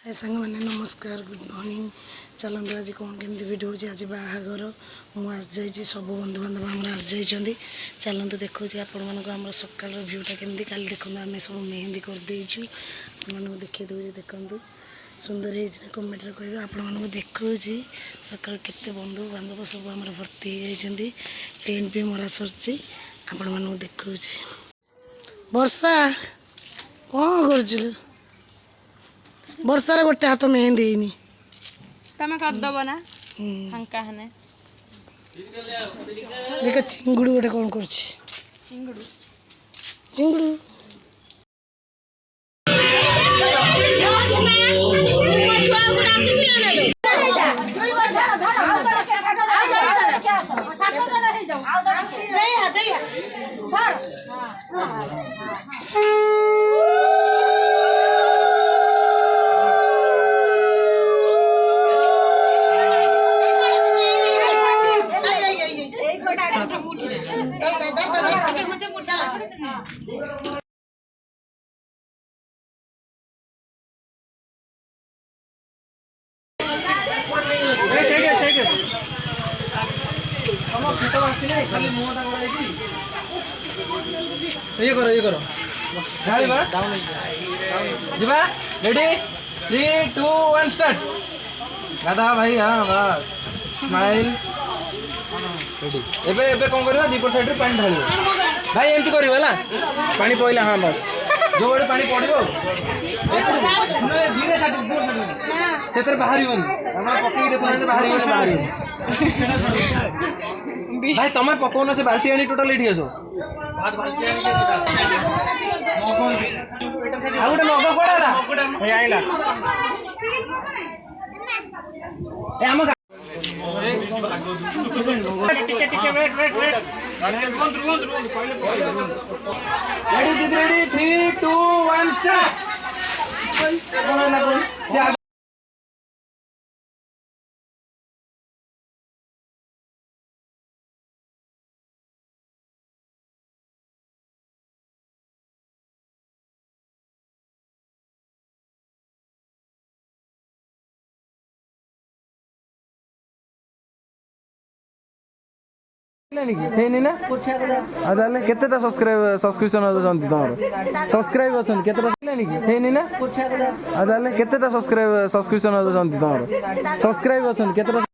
हाय सांग मैंने नमस्कार गुड मॉर्निंग चलते आज कौन केमी भिडियो हो आज बाहागर मुझे जाइए सब बंधु बांधव आम आसी जाइए चलते देखो आपण मानक सकाल भ्यूटा केमी का देखो आम सब मेहंदी करदेचु आपको देखी दूसरी देखूँ सुंदर है कमेंट कह आपण देखा सका केते बंधु बांधव सब आम भर्ती होती टेंट भी मरा सर आपण मानक देखा वर्षा कौन कर वर्षार गोटे हाथ मेहंदी तमें करदब ना फांका हने देख चिंगुड़ गोटे कौन कर चिंगुड़ ये करो जीवा रेडी 3 2 1 स्टार्ट गाधा भाई हाँ बस स्माइल रेडी एबे एबे कौन करबा दीपर साइड रे पानी ढालियो भाई एमती करियो होला पानी पइला हाँ बस जो बड़े पानी पड़िबो धीरे छाटी दूर छाटी सेतर बाहरियोन हमरा पकई देखो ना बाहरियोन भाई तमे पकोनो से बाल्टी आनी टोटल एठी आसो भात बाल्टी आनी आ गोटे मग कोडाला भाई आइला ए हम टिके वेट रेडी दीदी रेडी 3 2 1 स्टार्ट केतेटा सब्सक्रिप्शन अछंती तमर सब्सक्राइब अछंती केतेटा हेनी ना केतेटा सब्सक्रिप्शन अछंती तमर सब्सक्राइब अछंती केतेटा